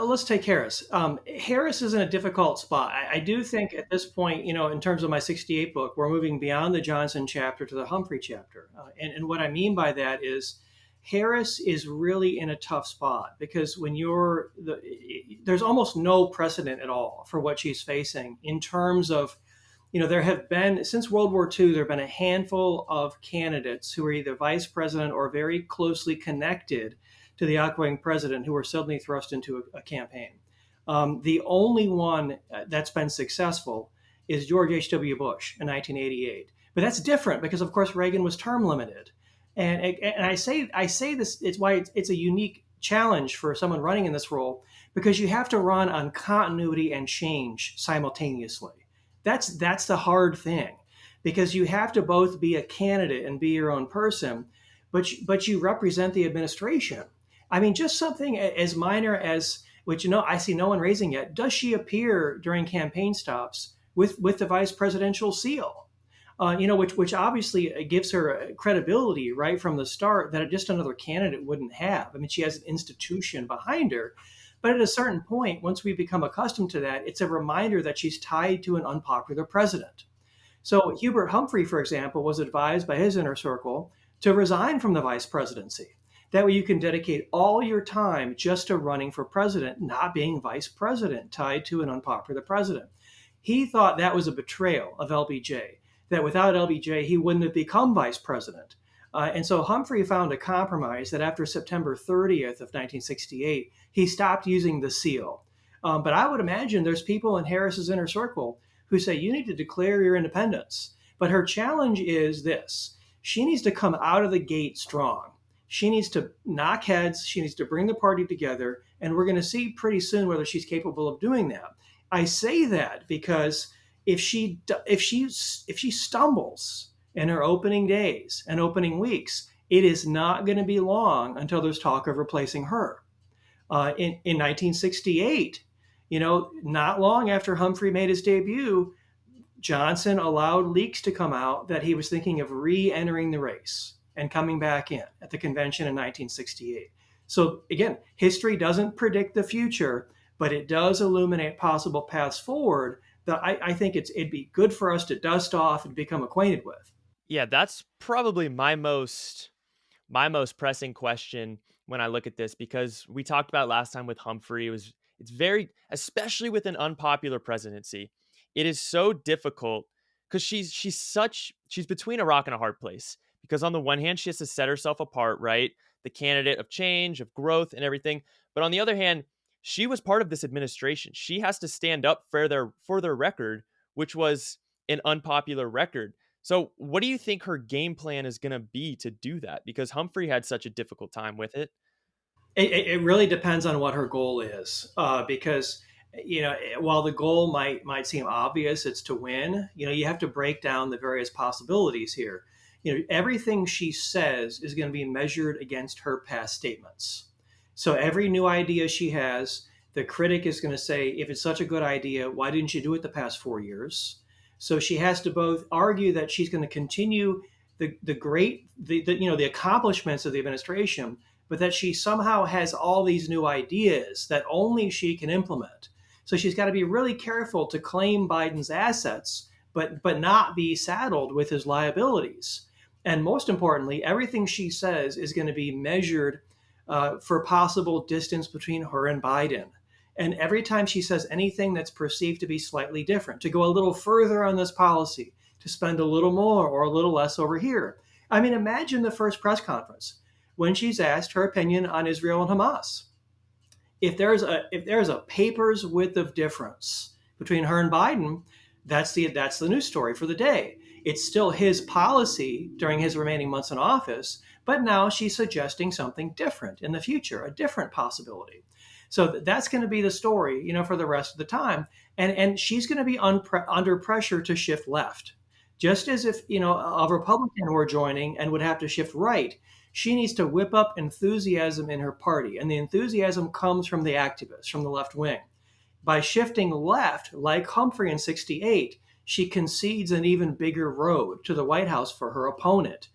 let's take Harris. Harris is in a difficult spot. I do think at this point, in terms of my 68 book, we're moving beyond the Johnson chapter to the Humphrey chapter. And what I mean by that is Harris is really in a tough spot because there's almost no precedent at all for what she's facing in terms of, there have been, since World War II, there have been a handful of candidates who are either vice president or very closely connected to the outgoing president who were suddenly thrust into a campaign. The only one that's been successful is George H.W. Bush in 1988. But that's different because, of course, Reagan was term limited. And I say this, it's why it's a unique challenge for someone running in this role, because you have to run on continuity and change simultaneously. That's the hard thing, because you have to both be a candidate and be your own person, but you represent the administration. I mean, just something as minor as, which I see no one raising yet, does she appear during campaign stops with the vice presidential seal? Which obviously gives her credibility right from the start that just another candidate wouldn't have. I mean, she has an institution behind her. But at a certain point, once we become accustomed to that, it's a reminder that she's tied to an unpopular president. So Hubert Humphrey, for example, was advised by his inner circle to resign from the vice presidency. That way you can dedicate all your time just to running for president, not being vice president, tied to an unpopular president. He thought that was a betrayal of LBJ, that without LBJ, he wouldn't have become vice president. And so Humphrey found a compromise that after September 30th of 1968, he stopped using the seal. But I would imagine there's people in Harris's inner circle who say you need to declare your independence. But her challenge is this: she needs to come out of the gate strong. She needs to knock heads. She needs to bring the party together. And we're going to see pretty soon whether she's capable of doing that. I say that because if she stumbles in her opening days and opening weeks, it is not going to be long until there's talk of replacing her. In 1968, not long after Humphrey made his debut, Johnson allowed leaks to come out that he was thinking of re-entering the race and coming back in at the convention in 1968. So again, history doesn't predict the future, but it does illuminate possible paths forward that I think it'd be good for us to dust off and become acquainted with. Yeah, that's probably my most pressing question when I look at this, because we talked about last time with Humphrey, it's very, especially with an unpopular presidency, it is so difficult because she's between a rock and a hard place, because on the one hand she has to set herself apart, right? The candidate of change, of growth and everything. But on the other hand, she was part of this administration. She has to stand up for their record, which was an unpopular record. So what do you think her game plan is going to be to do that? Because Humphrey had such a difficult time with it. It really depends on what her goal is, because while the goal might seem obvious, it's to win. You have to break down the various possibilities here. Everything she says is going to be measured against her past statements. So every new idea she has, the critic is going to say, if it's such a good idea, why didn't you do it the past 4 years? So she has to both argue that she's going to continue the accomplishments of the administration, but that she somehow has all these new ideas that only she can implement. So she's got to be really careful to claim Biden's assets, but not be saddled with his liabilities. And most importantly, everything she says is going to be measured for possible distance between her and Biden. And every time she says anything that's perceived to be slightly different, to go a little further on this policy, to spend a little more or a little less over here. I mean, imagine the first press conference when she's asked her opinion on Israel and Hamas. If there's a paper's width of difference between her and Biden, that's the news story for the day. It's still his policy during his remaining months in office, but now she's suggesting something different in the future, a different possibility. So that's going to be the story, for the rest of the time. And she's going to be under pressure to shift left. Just as if, a Republican were joining and would have to shift right, she needs to whip up enthusiasm in her party. And the enthusiasm comes from the activists, from the left wing. By shifting left, like Humphrey in 68, she concedes an even bigger road to the White House for her opponent,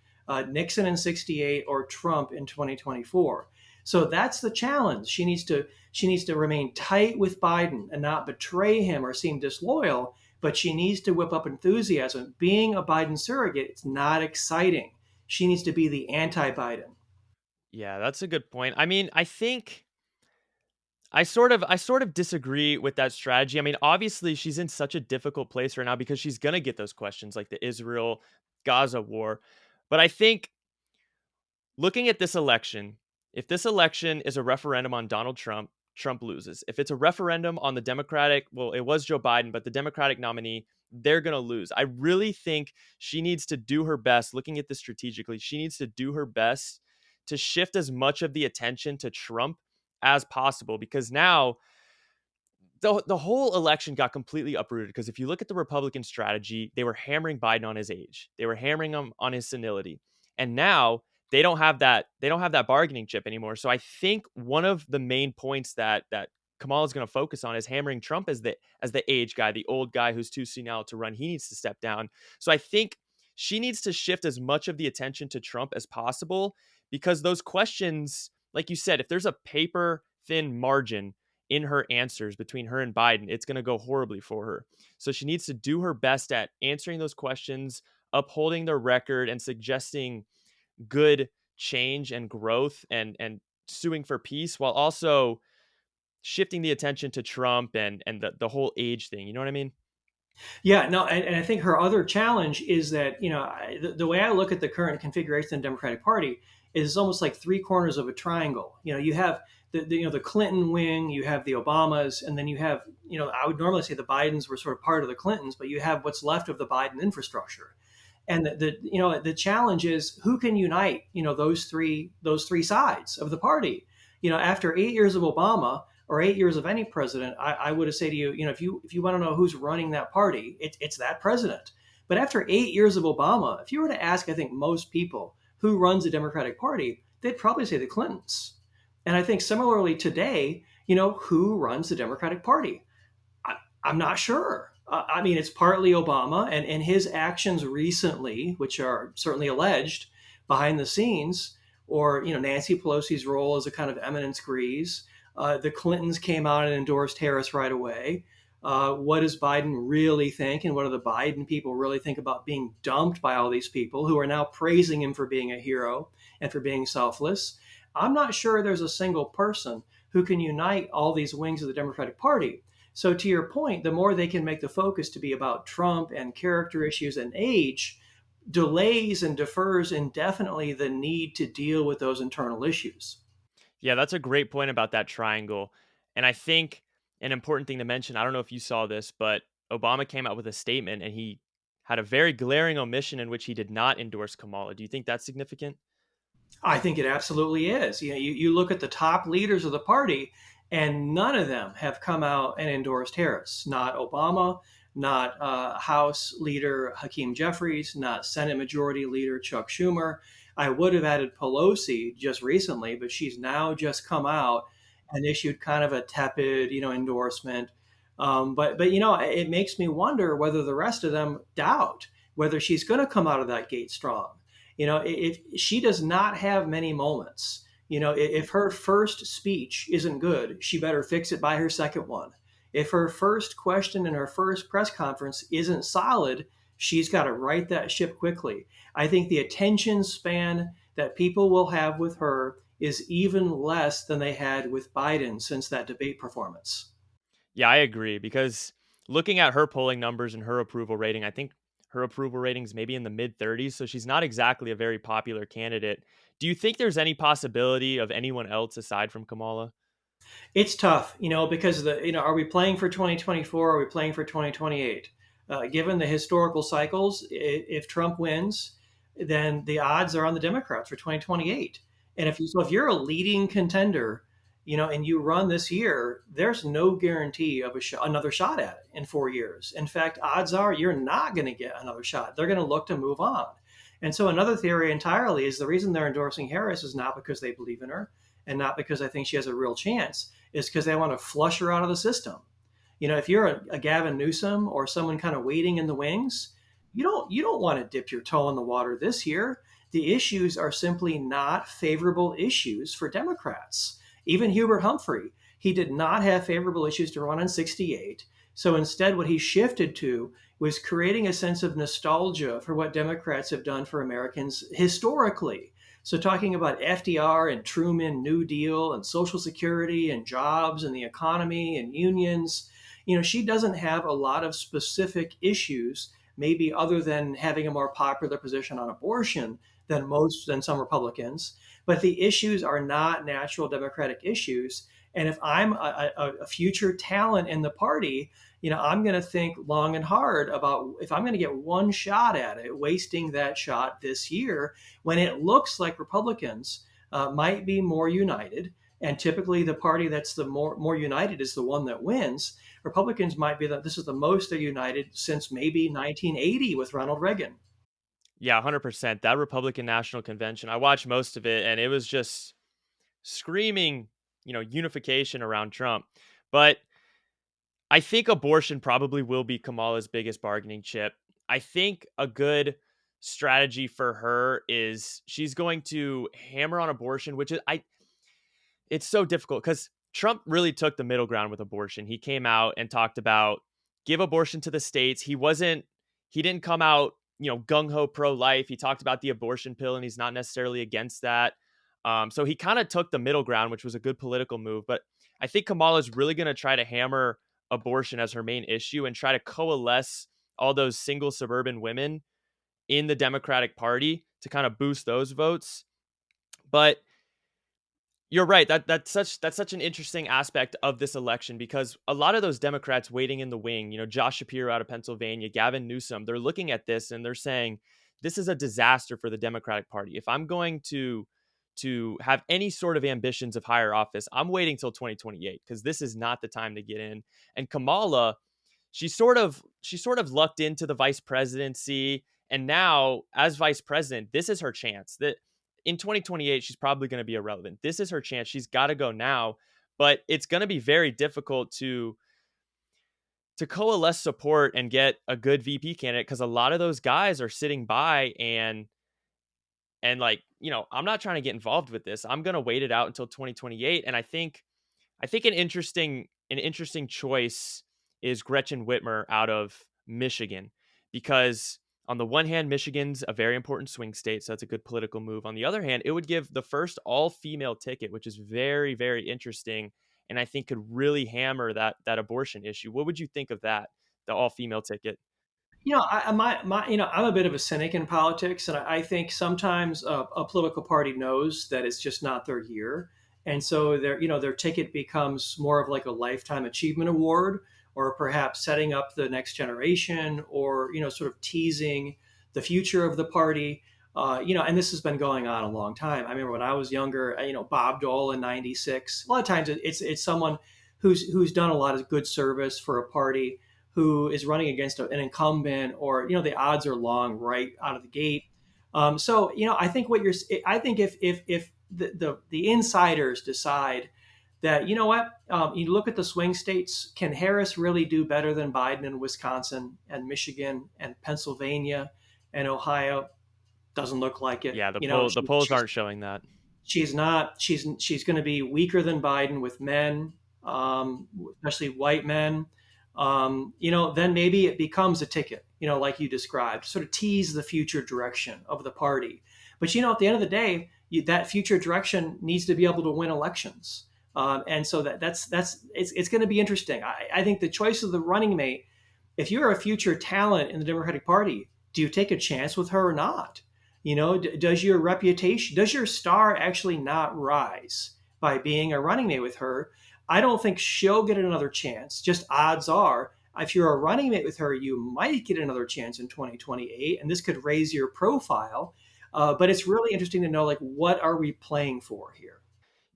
Nixon in 68 or Trump in 2024. So that's the challenge. She needs to remain tight with Biden and not betray him or seem disloyal, but she needs to whip up enthusiasm. Being a Biden surrogate, it's not exciting. She needs to be the anti-Biden. Yeah, that's a good point. I mean, I think I sort of disagree with that strategy. I mean, obviously she's in such a difficult place right now because she's going to get those questions like the Israel Gaza war. But I think looking at this election, if this election is a referendum on Donald Trump, Trump loses. If it's a referendum on the Democratic, well, it was Joe Biden, but the Democratic nominee, they're going to lose. I really think she needs to do her best, looking at this strategically, she needs to do her best to shift as much of the attention to Trump as possible because now the whole election got completely uprooted because if you look at the Republican strategy, they were hammering Biden on his age. They were hammering him on his senility. And now they don't have that bargaining chip anymore. So I think one of the main points that Kamala is going to focus on is hammering Trump as the age guy, the old guy who's too senile to run. He needs to step down. So I think she needs to shift as much of the attention to Trump as possible because those questions, like you said, if there's a paper thin margin in her answers between her and Biden, it's going to go horribly for her. So she needs to do her best at answering those questions, upholding their record, and suggesting good change and growth and suing for peace while also shifting the attention to Trump and the whole age thing. You know what I mean? Yeah, no, and I think her other challenge is that, the way I look at the current configuration of the Democratic Party is almost like three corners of a triangle. You have the Clinton wing, you have the Obamas, and then you have, I would normally say the Bidens were sort of part of the Clintons, but you have what's left of the Biden infrastructure. And the challenge is who can unite, those three sides of the party. After 8 years of Obama, or 8 years of any president, I would say to you, if you want to know who's running that party, it's that president. But after 8 years of Obama, if you were to ask, I think most people who runs the Democratic Party, they'd probably say the Clintons. And I think similarly today, who runs the Democratic Party? I'm not sure. I mean, it's partly Obama and his actions recently, which are certainly alleged behind the scenes, or Nancy Pelosi's role as a kind of eminence grise. The Clintons came out and endorsed Harris right away. What does Biden really think, and what do the Biden people really think about being dumped by all these people who are now praising him for being a hero and for being selfless? I'm not sure there's a single person who can unite all these wings of the Democratic Party. So, to your point, the more they can make the focus to be about Trump and character issues and age, delays and defers indefinitely the need to deal with those internal issues. Yeah, that's a great point about that triangle. And I think an important thing to mention, I don't know if you saw this, but Obama came out with a statement and he had a very glaring omission in which he did not endorse Kamala. Do you think that's significant? I think it absolutely is. You look at the top leaders of the party, and none of them have come out and endorsed Harris. Not Obama, not House Leader Hakeem Jeffries, not Senate Majority Leader Chuck Schumer. I would have added Pelosi just recently, but she's now just come out and issued kind of a tepid, endorsement. But it makes me wonder whether the rest of them doubt whether she's going to come out of that gate strong. If she does not have many moments, if her first speech isn't good, she better fix it by her second one. If her first question in her first press conference isn't solid, she's got to right that ship quickly. I think the attention span that people will have with her is even less than they had with Biden since that debate performance. Yeah, I agree because looking at her polling numbers and her approval rating, I think her approval ratings maybe in the mid 30s, so she's not exactly a very popular candidate. Do you think there's any possibility of anyone else aside from Kamala? It's tough, because are we playing for 2024? Are we playing for 2028? Given the historical cycles, if Trump wins, then the odds are on the Democrats for 2028. And if you're a leading contender, and you run this year, there's no guarantee of another shot at it in 4 years. In fact, odds are you're not going to get another shot. They're going to look to move on. And so another theory entirely is the reason they're endorsing Harris is not because they believe in her and not because I think she has a real chance, is because they want to flush her out of the system. If you're a Gavin Newsom or someone kind of waiting in the wings, you don't want to dip your toe in the water this year. the issues are simply not favorable issues for Democrats. Even Hubert Humphrey, he did not have favorable issues to run on 68. So instead, what he shifted to was creating a sense of nostalgia for what Democrats have done for Americans historically. So, talking about FDR and Truman, New Deal, and Social Security, and jobs, and the economy, and unions, she doesn't have a lot of specific issues, maybe other than having a more popular position on abortion than some Republicans. But the issues are not natural Democratic issues. And if I'm a future talent in the party, I'm going to think long and hard about if I'm going to get one shot at it, wasting that shot this year when it looks like Republicans might be more united. And typically, the party that's the more united is the one that wins. Republicans might be that this is the most they're united since maybe 1980 with Ronald Reagan. Yeah, 100%. That Republican National Convention, I watched most of it and it was just screaming, unification around Trump. But I think abortion probably will be Kamala's biggest bargaining chip. I think a good strategy for her is she's going to hammer on abortion, which is it's so difficult because Trump really took the middle ground with abortion. He came out and talked about give abortion to the states. He didn't come out, gung ho pro life. He talked about the abortion pill and he's not necessarily against that. So he kind of took the middle ground, which was a good political move. But I think Kamala is really going to try to hammer abortion as her main issue and try to coalesce all those single suburban women in the Democratic Party to kind of boost those votes. But you're right. That's such an interesting aspect of this election because a lot of those Democrats waiting in the wing, Josh Shapiro out of Pennsylvania, Gavin Newsom, they're looking at this and they're saying this is a disaster for the Democratic Party. If I'm going to have any sort of ambitions of higher office, I'm waiting till 2028 because this is not the time to get in. And Kamala, she sort of lucked into the vice presidency, and now as vice president, this is her chance. That in 2028, she's probably going to be irrelevant. This is her chance. She's got to go now, but it's going to be very difficult to coalesce support and get a good VP candidate because a lot of those guys are sitting by and like, I'm not trying to get involved with this. I'm going to wait it out until 2028. And I think an interesting choice is Gretchen Whitmer out of Michigan because on the one hand, Michigan's a very important swing state, so that's a good political move. On the other hand, it would give the first all-female ticket, which is very, very interesting, and I think could really hammer that abortion issue. What would you think of that, the all-female ticket? I'm a bit of a cynic in politics, and I think sometimes a political party knows that it's just not their year, and so their ticket becomes more of like a lifetime achievement award, or perhaps setting up the next generation, or sort of teasing the future of the party. And this has been going on a long time. I remember when I was younger, Bob Dole in '96. A lot of times it's someone who's done a lot of good service for a party who is running against an incumbent, or the odds are long right out of the gate. So I think I think if the insiders decide that what you look at the swing states, can Harris really do better than Biden in Wisconsin and Michigan and Pennsylvania and Ohio? Doesn't look like it. Yeah, the She, polls she's aren't showing that. she's not she's going to be weaker than Biden with men, especially white men. Then maybe it becomes a ticket, like you described, sort of tease the future direction of the party. But at the end of the day, that future direction needs to be able to win elections. And so that's it's going to be interesting. I think the choice of the running mate, if you're a future talent in the Democratic Party, do you take a chance with her or not? Does your reputation, does your star actually not rise by being a running mate with her? I don't think she'll get another chance. Just odds are, if you're a running mate with her, you might get another chance in 2028, and this could raise your profile. But it's really interesting to know, like, what are we playing for here?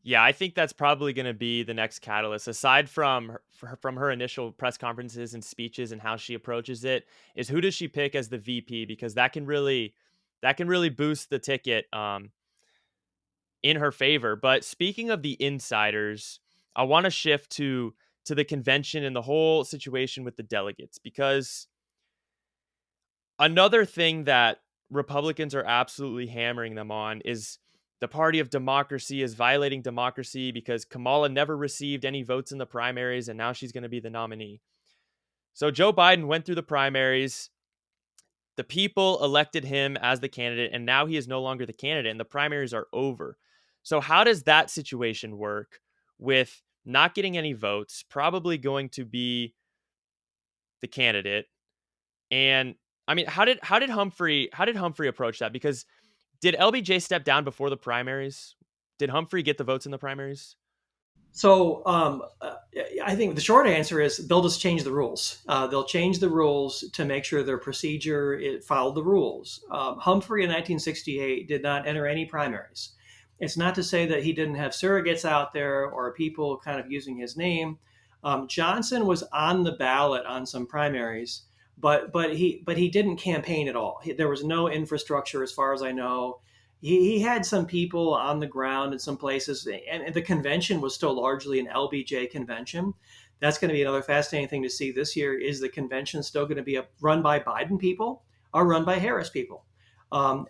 Yeah, I think that's probably going to be the next catalyst. Aside from her initial press conferences and speeches and how she approaches it, is who does she pick as the VP? Because that can really boost the ticket in her favor. But speaking of the insiders, I want to shift to the convention and the whole situation with the delegates because another thing that Republicans are absolutely hammering them on is the party of democracy is violating democracy because Kamala never received any votes in the primaries and now she's going to be the nominee. So Joe Biden went through the primaries. The people elected him as the candidate, and now he is no longer the candidate, and the primaries are over. So, how does that situation work with not getting any votes, probably going to be the candidate? And I mean, how did Humphrey approach that? Because did LBJ step down before the primaries? Did Humphrey get the votes in the primaries? So I think the short answer is they'll just change the rules. They'll change the rules to make sure their procedure it followed the rules. Humphrey in 1968 did not enter any primaries. It's not to say that he didn't have surrogates out there or people kind of using his name. Johnson was on the ballot on some primaries, but he didn't campaign at all. There was no infrastructure, as far as I know. He had some people on the ground in some places, and the convention was still largely an LBJ convention. That's going to be another fascinating thing to see this year. Is the convention still going to be run by Biden people or run by Harris people? And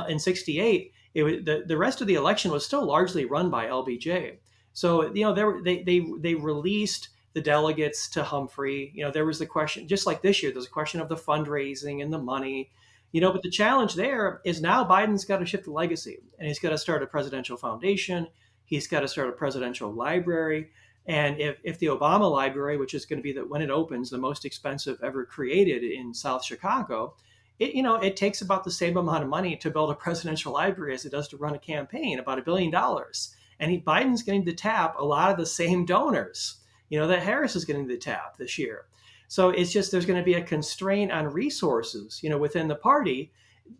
in '68, the rest of the election was still largely run by LBJ. So they released the delegates to Humphrey. There was the question, just like this year, there's a question of the fundraising and the money. But the challenge there is now Biden's got to shift the legacy, and he's got to start a presidential foundation. He's got to start a presidential library. And if the Obama library, which is going to be when it opens, the most expensive ever created in South Chicago, it takes about the same amount of money to build a presidential library as it does to run a campaign, about $1 billion. And Biden's getting to tap a lot of the same donors, that Harris is getting to tap this year. So it's just there's going to be a constraint on resources, within the party,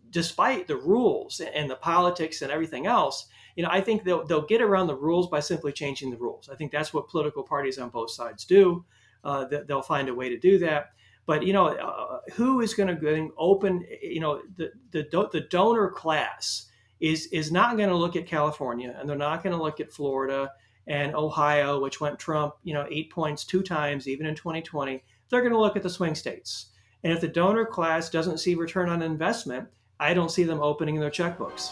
despite the rules and the politics and everything else. I think they'll get around the rules by simply changing the rules. I think that's what political parties on both sides do. They'll find a way to do that. But who is going to open? The donor class is not going to look at California, and they're not going to look at Florida and Ohio, which went Trump, 8 points 2 times, even in 2020. They're going to look at the swing states. And if the donor class doesn't see return on investment, I don't see them opening their checkbooks.